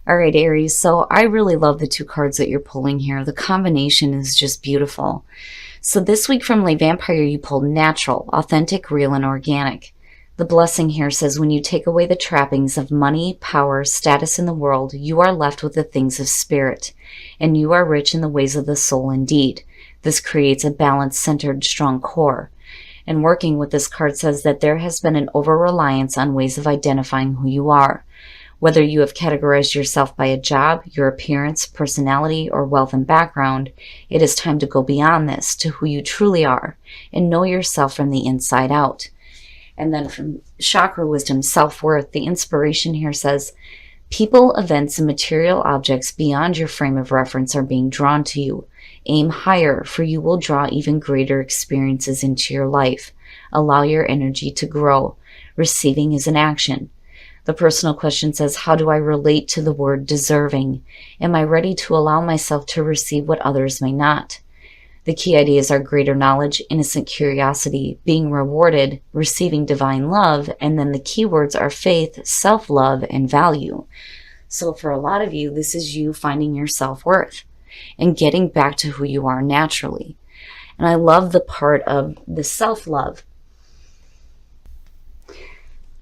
All right, Aries. So I really love the two cards that you're pulling here. The combination is just beautiful. So this week from Le Vampire, you pulled natural, authentic, real, and organic. The blessing here says when you take away the trappings of money, power, status in the world, you are left with the things of spirit, and you are rich in the ways of the soul indeed. This creates a balanced, centered, strong core. And working with this card says that there has been an over-reliance on ways of identifying who you are. Whether you have categorized yourself by a job, your appearance, personality, or wealth and background, it is time to go beyond this to who you truly are and know yourself from the inside out. And then from Chakra Wisdom, Self-Worth, the inspiration here says, people, events, and material objects beyond your frame of reference are being drawn to you. Aim higher, for you will draw even greater experiences into your life. Allow your energy to grow. Receiving is an action. The personal question says, how do I relate to the word deserving? Am I ready to allow myself to receive what others may not? The key ideas are greater knowledge, innocent curiosity, being rewarded, receiving divine love, and then the keywords are faith, self-love, and value. So for a lot of you, this is you finding your self-worth and getting back to who you are naturally. And I love the part of the self-love.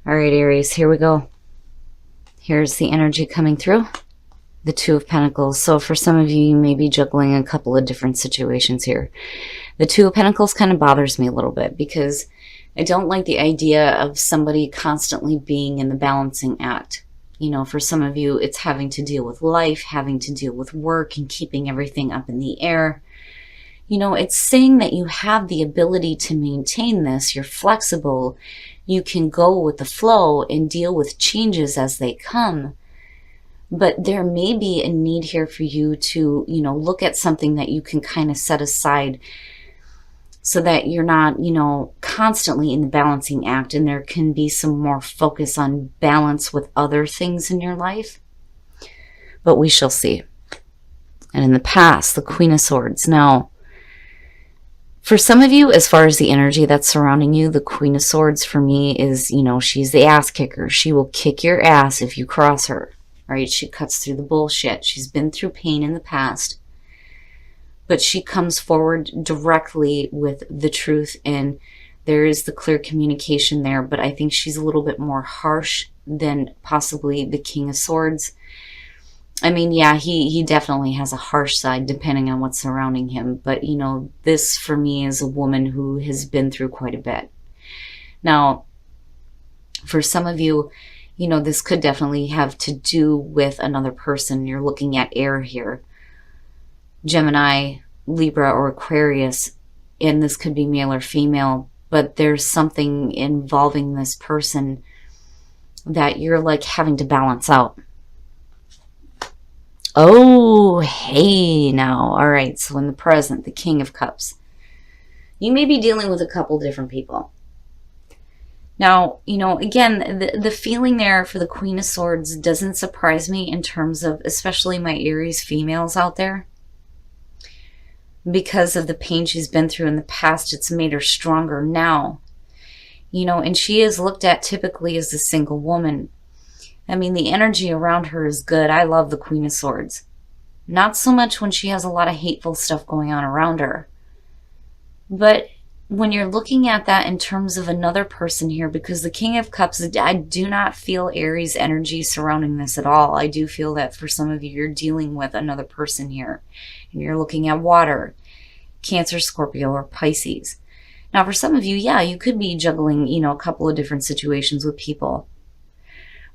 All right, Aries, here we go. Here's the energy coming through. The Two of Pentacles. So for some of you, you may be juggling a couple of different situations here. The Two of Pentacles kind of bothers me a little bit because I don't like the idea of somebody constantly being in the balancing act. You know, for some of you, it's having to deal with life, having to deal with work, and keeping everything up in the air. You know, it's saying that you have the ability to maintain this. You're flexible. You can go with the flow and deal with changes as they come. But there may be a need here for you to, you know, look at something that you can kind of set aside so that you're not, you know, constantly in the balancing act, and there can be some more focus on balance with other things in your life. But we shall see. And in the past, the Queen of Swords. Now, for some of you, as far as the energy that's surrounding you, the Queen of Swords for me is, you know, she's the ass kicker. She will kick your ass if you cross her, right? She cuts through the bullshit. She's been through pain in the past, but she comes forward directly with the truth, and there is the clear communication there, but I think she's a little bit more harsh than possibly the King of Swords. I mean, yeah, he definitely has a harsh side depending on what's surrounding him. But, you know, this for me is a woman who has been through quite a bit. Now, for some of you, you know, this could definitely have to do with another person. You're looking at air here. Gemini, Libra, or Aquarius. And this could be male or female. But there's something involving this person that you're like having to balance out. Oh, hey now. All right, so in the present, the King of Cups. You may be dealing with a couple different people. Now, you know, again, the feeling there for the Queen of Swords doesn't surprise me in terms of, especially my Aries females out there. Because of the pain she's been through in the past, it's made her stronger now. You know, and she is looked at typically as a single woman. I mean, the energy around her is good. I love the Queen of Swords. Not so much when she has a lot of hateful stuff going on around her. But when you're looking at that in terms of another person here, because the King of Cups, I do not feel Aries energy surrounding this at all. I do feel that for some of you, you're dealing with another person here. And you're looking at water, Cancer, Scorpio, or Pisces. Now, for some of you, yeah, you could be juggling, you know, a couple of different situations with people.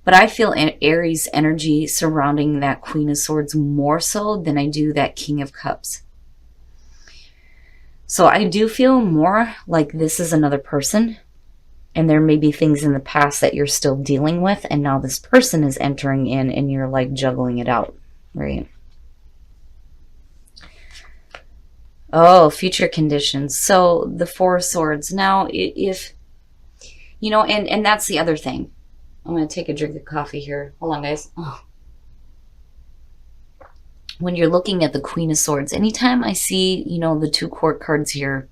But I feel Aries energy surrounding that Queen of Swords more so than I do that King of Cups. So I do feel more like this is another person. And there may be things in the past that you're still dealing with. And now this person is entering in and you're like juggling it out, right? Oh, future conditions. So the Four of Swords. Now, if, you know, and that's the other thing. I'm going to take a drink of coffee here. Hold on, guys. Oh. When you're looking at the Queen of Swords, anytime I see, you know, the two court cards here,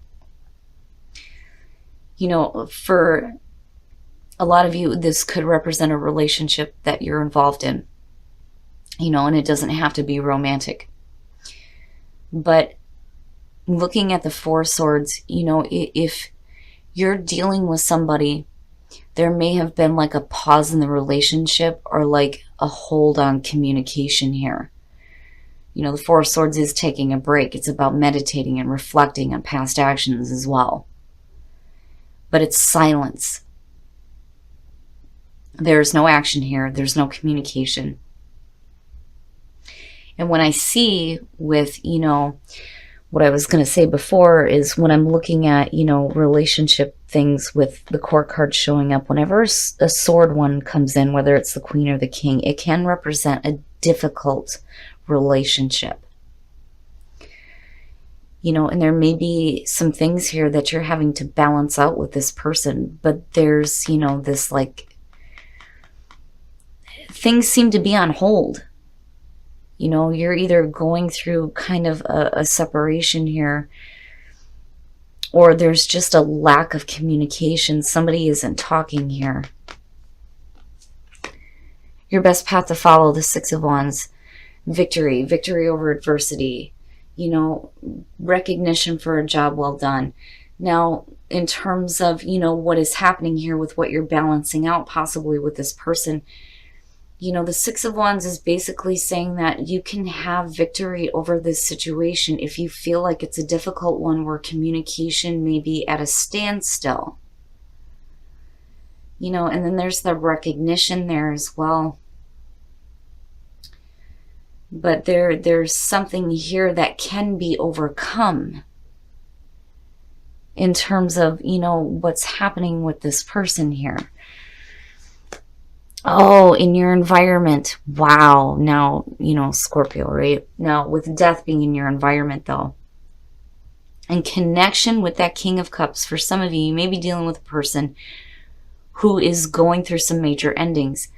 you know, for a lot of you, this could represent a relationship that you're involved in. and it doesn't have to be romantic. But looking at the Four of Swords, if you're dealing with somebody, there may have been like a pause in the relationship or like a hold on communication here. The Four of Swords is taking a break. It's about meditating and reflecting on past actions as well. But it's silence. There's no action here. There's no communication. And when I see with, what I was going to say before is when I'm looking at, relationship things with the court card showing up, whenever a sword one comes in, whether it's the queen or the king, it can represent a difficult relationship. And there may be some things here that you're having to balance out with this person, but there's, this like, things seem to be on hold. You're either going through kind of a separation here, or there's just a lack of communication. Somebody isn't talking here. Your best path to follow, the Six of Wands. Victory over adversity. Recognition for a job well done. Now, in terms of, what is happening here with what you're balancing out possibly with this person, the Six of Wands is basically saying that you can have victory over this situation if you feel like it's a difficult one where communication may be at a standstill. And then there's the recognition there as well. But there's something here that can be overcome in terms of, what's happening with this person here. Oh, in your environment. Wow. Now, Scorpio, right? Now, with death being in your environment, though, in connection with that King of Cups, for some of you, you may be dealing with a person who is going through some major endings.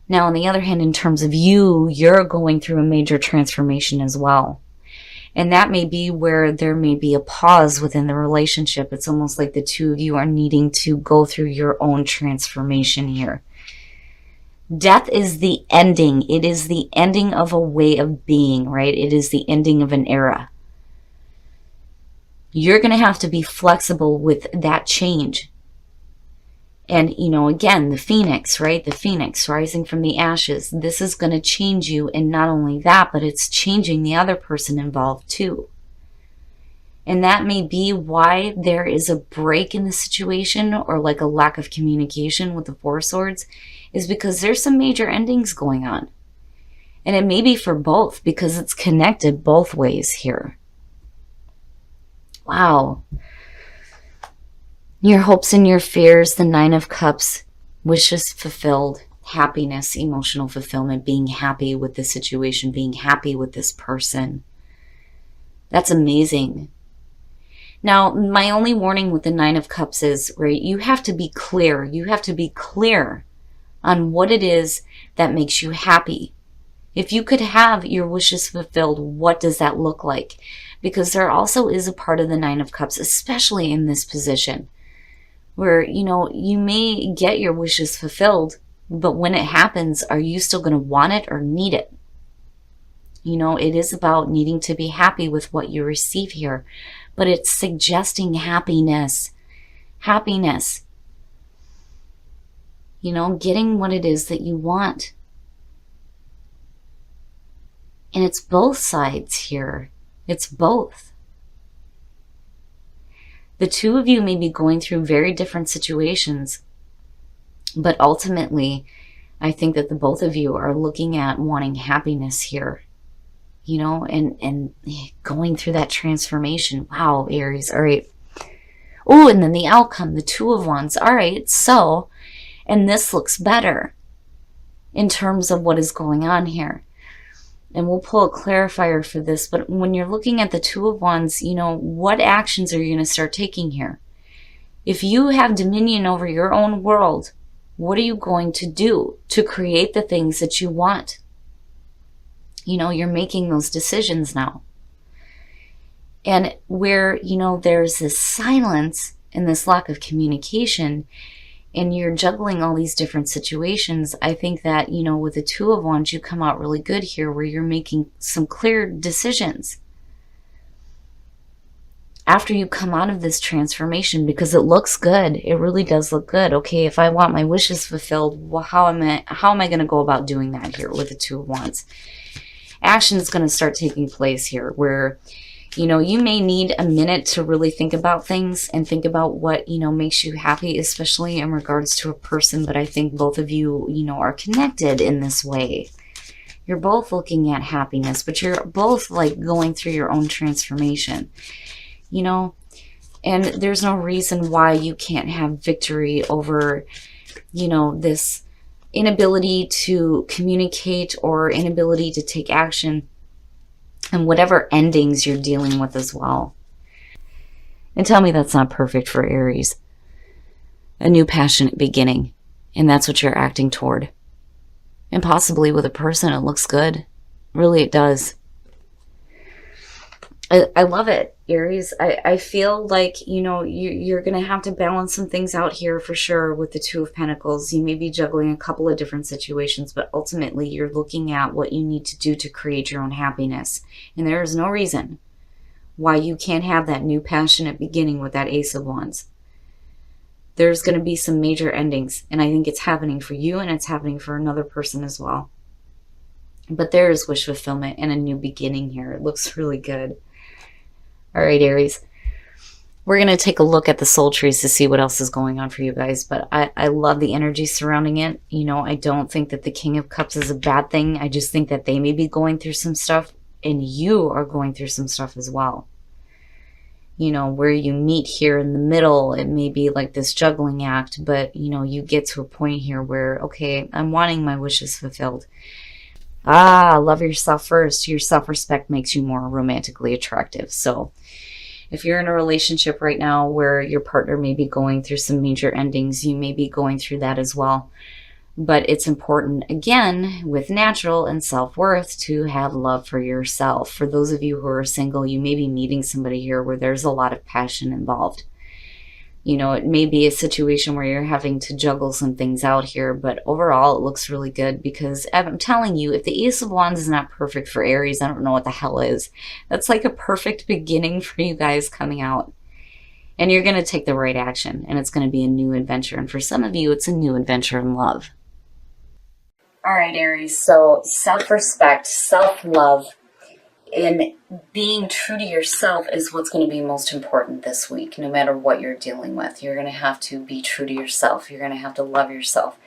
Now, on the other hand, in terms of you're going through a major transformation as well. And that may be where there may be a pause within the relationship. It's almost like the two of you are needing to go through your own transformation here. Death is the ending. It is the ending of a way of being, right? It is the ending of an era. You're going to have to be flexible with that change. And, again, the phoenix, right? The phoenix rising from the ashes. This is going to change you. And not only that, but it's changing the other person involved too. And that may be why there is a break in the situation or like a lack of communication with the Four of Swords, is because there's some major endings going on. And it may be for both because it's connected both ways here. Wow. Your hopes and your fears, the Nine of Cups, wishes fulfilled, happiness, emotional fulfillment, being happy with the situation, being happy with this person. That's amazing. Now, my only warning with the Nine of Cups is, right, you have to be clear. You have to be clear on what it is that makes you happy. If you could have your wishes fulfilled, what does that look like? Because there also is a part of the Nine of Cups, especially in this position, where, you may get your wishes fulfilled, but when it happens, are you still going to want it or need it? It is about needing to be happy with what you receive here, but it's suggesting happiness. Happiness. Getting what it is that you want. And it's both sides here. It's both. The two of you may be going through very different situations, but ultimately, I think that the both of you are looking at wanting happiness here, and going through that transformation. Wow, Aries. All right. Oh, and then the outcome, the Two of Wands. All right, so, and this looks better in terms of what is going on here. And we'll pull a clarifier for this, but when you're looking at the Two of Wands, what actions are you going to start taking here? If you have dominion over your own world, what are you going to do to create the things that you want? You're making those decisions now. And where, there's this silence and this lack of communication, and you're juggling all these different situations, I think that, you know, with the Two of Wands, you come out really good here where you're making some clear decisions after you come out of this transformation, because it looks good. It really does look good. Okay, if I want my wishes fulfilled, well, how am I going to go about doing that here with the Two of Wands? Action is going to start taking place here where, you know, you may need a minute to really think about things and think about what, you know, makes you happy, especially in regards to a person. But I think both of you, you know, are connected in this way. You're both looking at happiness, but you're both like going through your own transformation, you know, and there's no reason why you can't have victory over, you know, this inability to communicate or inability to take action, and whatever endings you're dealing with as well. And tell me that's not perfect for Aries. A new passionate beginning, and that's what you're acting toward. And possibly with a person, it looks good. Really, it does. I love it, Aries. I feel like, you know, you're going to have to balance some things out here for sure with the Two of Pentacles. You may be juggling a couple of different situations, but ultimately you're looking at what you need to do to create your own happiness. And there is no reason why you can't have that new passionate beginning with that Ace of Wands. There's going to be some major endings, and I think it's happening for you and it's happening for another person as well. But there is wish fulfillment and a new beginning here. It looks really good. All right, Aries, we're going to take a look at the soul trees to see what else is going on for you guys. But I love the energy surrounding it. You know, I don't think that the King of Cups is a bad thing. I just think that they may be going through some stuff, and you are going through some stuff as well. You know, where you meet here in the middle, it may be like this juggling act, but, you know, you get to a point here where, okay, I'm wanting my wishes fulfilled. Love yourself first. Your self-respect makes you more romantically attractive. So if you're in a relationship right now where your partner may be going through some major endings, you may be going through that as well. But it's important, again, with natural and self-worth, to have love for yourself. For those of you who are single, you may be meeting somebody here where there's a lot of passion involved. You know, it may be a situation where you're having to juggle some things out here, but overall it looks really good, because I'm telling you, if the Ace of Wands is not perfect for Aries, I don't know what the hell is. That's like a perfect beginning for you guys coming out. And you're going to take the right action, and it's going to be a new adventure. And for some of you, it's a new adventure in love. All right, Aries, so self-respect, self-love, and being true to yourself is what's going to be most important this week. No matter what you're dealing with, you're going to have to be true to yourself. You're going to have to love yourself,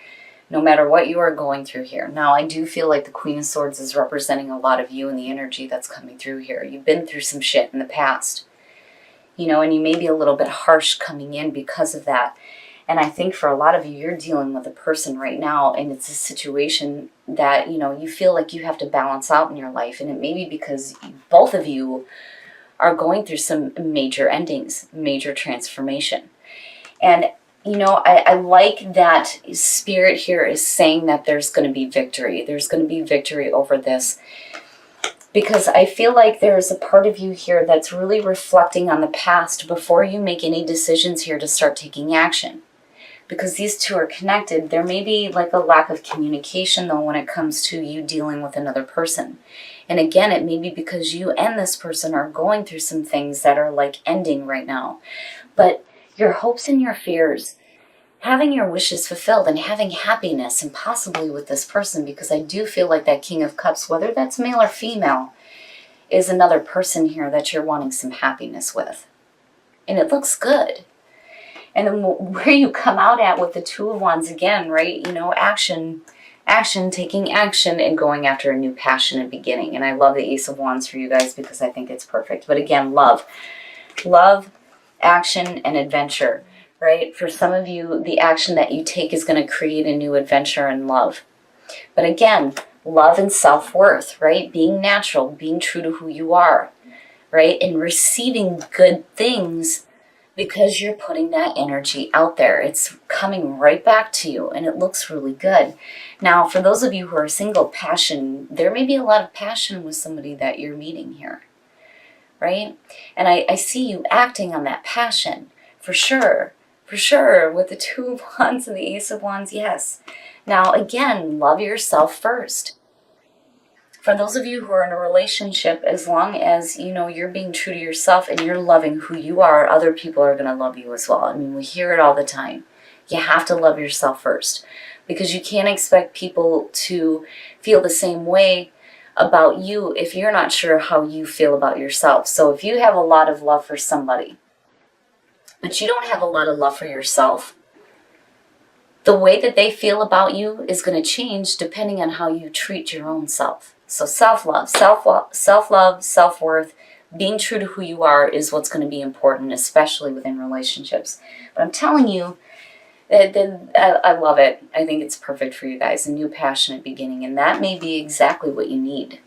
no matter what you are going through here. Now, I do feel like the Queen of Swords is representing a lot of you and the energy that's coming through here. You've been through some shit in the past, you know, and you may be a little bit harsh coming in because of that. And I think for a lot of you, you're dealing with a person right now, and it's a situation that, you know, you feel like you have to balance out in your life. And it may be because both of you are going through some major endings, major transformation. And, you know, I like that Spirit here is saying that there's going to be victory. There's going to be victory over this. Because I feel like there's a part of you here that's really reflecting on the past before you make any decisions here to start taking action. Because these two are connected, there may be like a lack of communication, though, when it comes to you dealing with another person. And again, it may be because you and this person are going through some things that are like ending right now. But your hopes and your fears, having your wishes fulfilled and having happiness, and possibly with this person, because I do feel like that King of Cups, whether that's male or female, is another person here that you're wanting some happiness with. And it looks good. And then where you come out at with the Two of Wands again, right? You know, action, taking action, and going after a new passionate beginning. And I love the Ace of Wands for you guys because I think it's perfect. But again, love, action, and adventure, right? For some of you, the action that you take is going to create a new adventure in love. But again, love and self-worth, right? Being natural, being true to who you are, right? And receiving good things, because you're putting that energy out there. It's coming right back to you, and it looks really good. Now, for those of you who are single, passion, there may be a lot of passion with somebody that you're meeting here, right? And I see you acting on that passion, for sure, For sure, with the Two of Wands and the Ace of Wands, yes. Now, again, love yourself first. For those of you who are in a relationship, as long as, you know, you're being true to yourself and you're loving who you are, other people are going to love you as well. I mean, we hear it all the time. You have to love yourself first, because you can't expect people to feel the same way about you if you're not sure how you feel about yourself. So if you have a lot of love for somebody, but you don't have a lot of love for yourself, the way that they feel about you is going to change depending on how you treat your own self. So self-love, self-love, self-worth, being true to who you are is what's going to be important, especially within relationships. But I'm telling you, I love it. I think it's perfect for you guys, a new passionate beginning, and that may be exactly what you need.